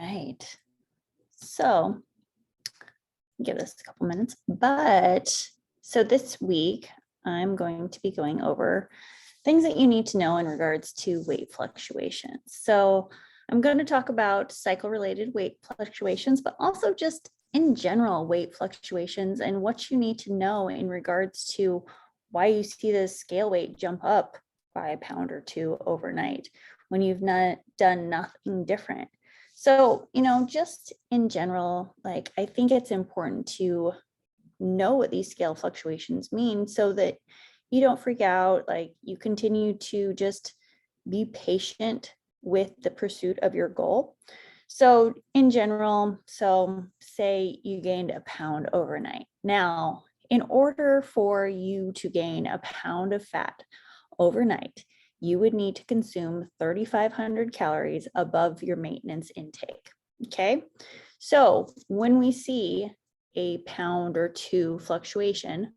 right. So give this a couple minutes, but so this week I'm going to be going over things that you need to know in regards to weight fluctuations. So I'm going to talk about cycle-related weight fluctuations, but also just in general weight fluctuations and what you need to know in regards to why you see the scale weight jump up by a pound or two overnight when you've not done nothing different. So, just in general, like I think it's important to know what these scale fluctuations mean so that you don't freak out, like you continue to just be patient with the pursuit of your goal. So in general, so say you gained a pound overnight. Now, in order for you to gain a pound of fat overnight, you would need to consume 3,500 calories above your maintenance intake. Okay. So when we see a pound or two fluctuation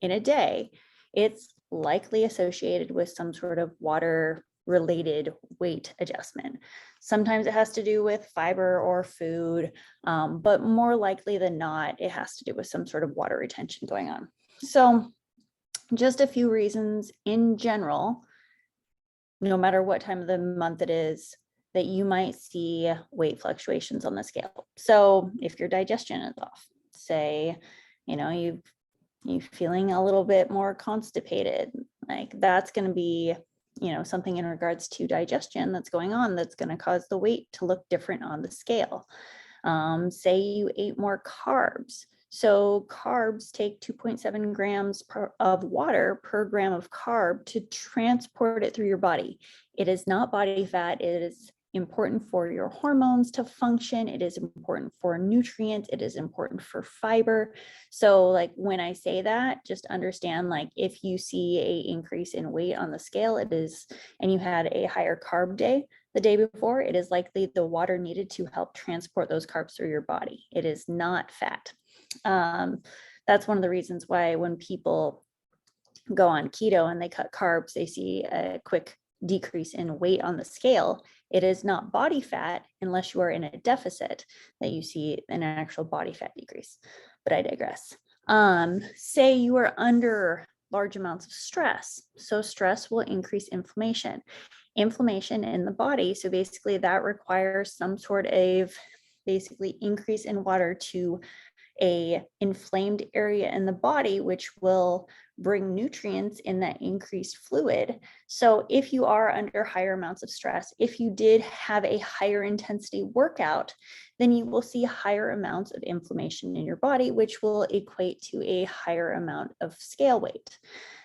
in a day, it's likely associated with some sort of water related weight adjustment. Sometimes it has to do with fiber or food, but more likely than not, it has to do with some sort of water retention going on. So just a few reasons in general, no matter what time of the month it is, that you might see weight fluctuations on the scale. So if your digestion is off, say, you're feeling a little bit more constipated, like that's going to be, something in regards to digestion that's going on that's going to cause the weight to look different on the scale. Say you ate more carbs. So carbs take 2.7 grams of water per gram of carb to transport it through your body. It is not body fat. It is important for your hormones to function. It is important for nutrients. It is important for fiber. So like when I say that, just understand, like if you see an increase in weight on the scale, and you had a higher carb day the day before, it is likely the water needed to help transport those carbs through your body. It is not fat. That's one of the reasons why when people go on keto and they cut carbs, they see a quick decrease in weight on the scale. It is not body fat unless you are in a deficit that you see an actual body fat decrease, but I digress. Say you are under large amounts of stress. So stress will increase inflammation in the body. So basically that requires some sort of increase in water to a inflamed area in the body, which will bring nutrients in that increased fluid. So if you are under higher amounts of stress, if you did have a higher intensity workout, then you will see higher amounts of inflammation in your body, which will equate to a higher amount of scale weight.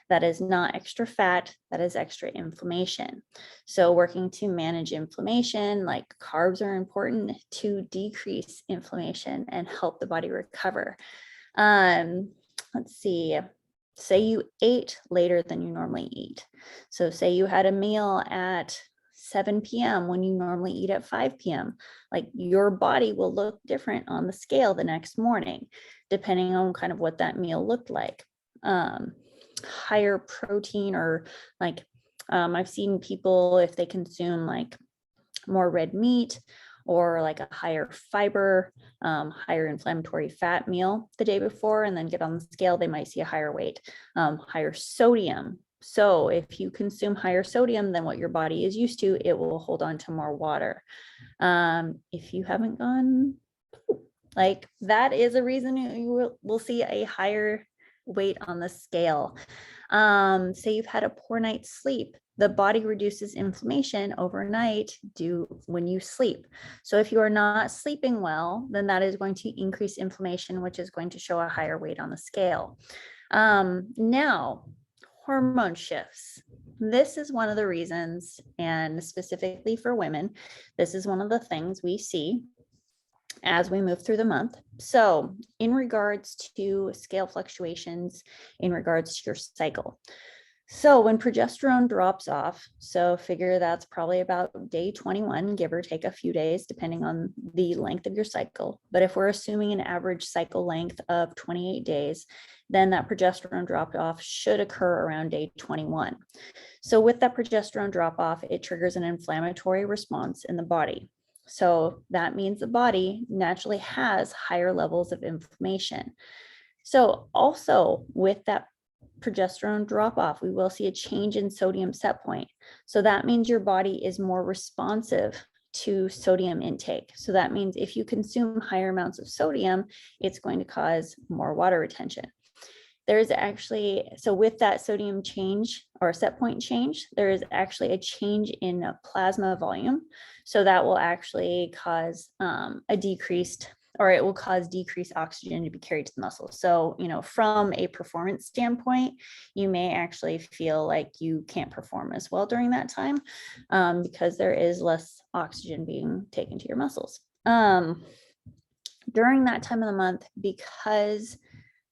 That is not extra fat, that is extra inflammation. So working to manage inflammation, like carbs are important to decrease inflammation and help the body recover. Let's see, say you ate later than you normally eat. So say you had a meal at 7 p.m. when you normally eat at 5 p.m. Like your body will look different on the scale the next morning, depending on kind of what that meal looked like. Higher protein or like I've seen people, if they consume like more red meat or like a higher fiber, higher inflammatory fat meal the day before and then get on the scale, they might see a higher weight. Higher sodium. So if you consume higher sodium than what your body is used to, it will hold on to more water. If you haven't gone, like that is a reason you will see a higher weight on the scale. Say you've had a poor night's sleep, the body reduces inflammation overnight when you sleep. So if you are not sleeping well, then that is going to increase inflammation, which is going to show a higher weight on the scale. Now, hormone shifts. This is one of the reasons, and specifically for women, this is one of the things we see as we move through the month. So in regards to scale fluctuations, in regards to your cycle. So when progesterone drops off, so figure that's probably about day 21, give or take a few days, depending on the length of your cycle. But if we're assuming an average cycle length of 28 days, then that progesterone drop off should occur around day 21. So with that progesterone drop off, it triggers an inflammatory response in the body. So that means the body naturally has higher levels of inflammation. So also with that progesterone drop off, we will see a change in sodium set point. So that means your body is more responsive to sodium intake. So that means if you consume higher amounts of sodium, it's going to cause more water retention. There's actually, so with that sodium change or set point change, there is actually a change in plasma volume. So that will actually cause a decreased, or it will cause decreased oxygen to be carried to the muscles. So, from a performance standpoint, you may actually feel like you can't perform as well during that time because there is less oxygen being taken to your muscles. During that time of the month, because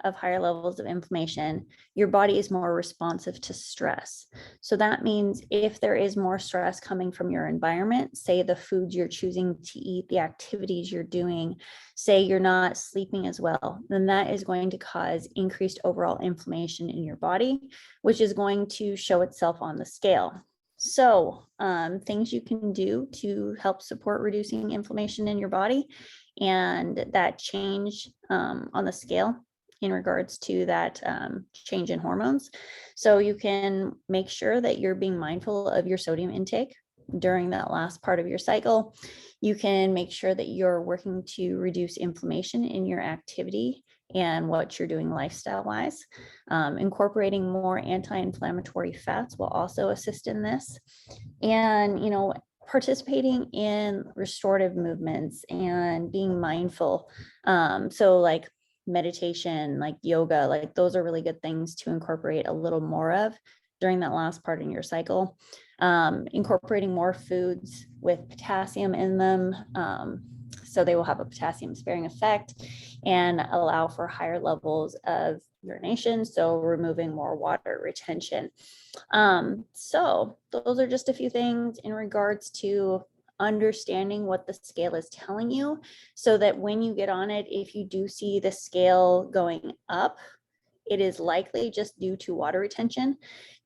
of higher levels of inflammation, your body is more responsive to stress. So that means if there is more stress coming from your environment, say the foods you're choosing to eat, the activities you're doing, say you're not sleeping as well, then that is going to cause increased overall inflammation in your body, which is going to show itself on the scale. So things you can do to help support reducing inflammation in your body and that change on the scale in regards to that change in hormones. So you can make sure that you're being mindful of your sodium intake during that last part of your cycle. You can make sure that you're working to reduce inflammation in your activity and what you're doing lifestyle wise. Incorporating more anti-inflammatory fats will also assist in this. And, participating in restorative movements and being mindful. So like meditation, like yoga, like those are really good things to incorporate a little more of during that last part in your cycle. Incorporating more foods with potassium in them. So they will have a potassium sparing effect and allow for higher levels of urination. So removing more water retention. So those are just a few things in regards to understanding what the scale is telling you, so that when you get on it, if you do see the scale going up, it is likely just due to water retention.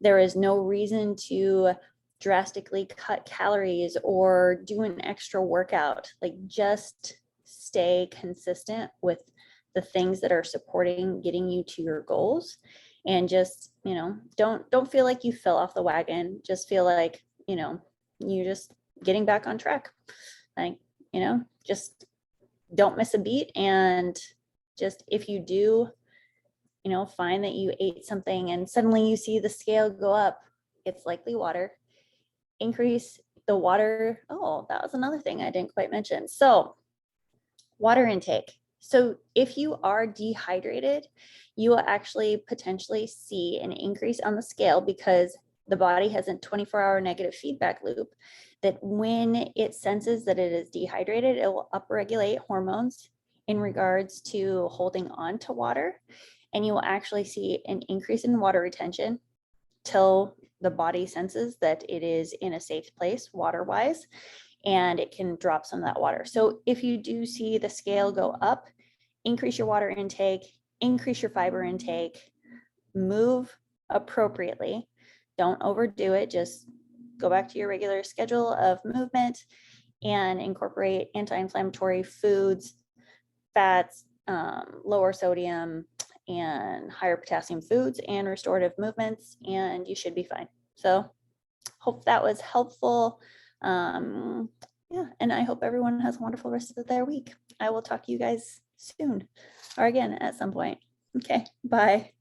There is no reason to drastically cut calories or do an extra workout. Like, just stay consistent with the things that are supporting getting you to your goals, and just, don't feel like you fell off the wagon. Just feel like, you just getting back on track. Like, just don't miss a beat. And just, if you do, find that you ate something and suddenly you see the scale go up, it's likely water. Increase the water. Oh, that was another thing I didn't quite mention. So water intake. So if you are dehydrated, you will actually potentially see an increase on the scale, because the body has a 24-hour negative feedback loop that when it senses that it is dehydrated, it will upregulate hormones in regards to holding on to water. And you will actually see an increase in water retention till the body senses that it is in a safe place water-wise, and it can drop some of that water. So if you do see the scale go up, increase your water intake, increase your fiber intake, move appropriately. Don't overdo it. Just go back to your regular schedule of movement and incorporate anti-inflammatory foods, fats, lower sodium and higher potassium foods, and restorative movements, and you should be fine. So hope that was helpful. Yeah, and I hope everyone has a wonderful rest of their week. I will talk to you guys soon, or again at some point. Okay, bye.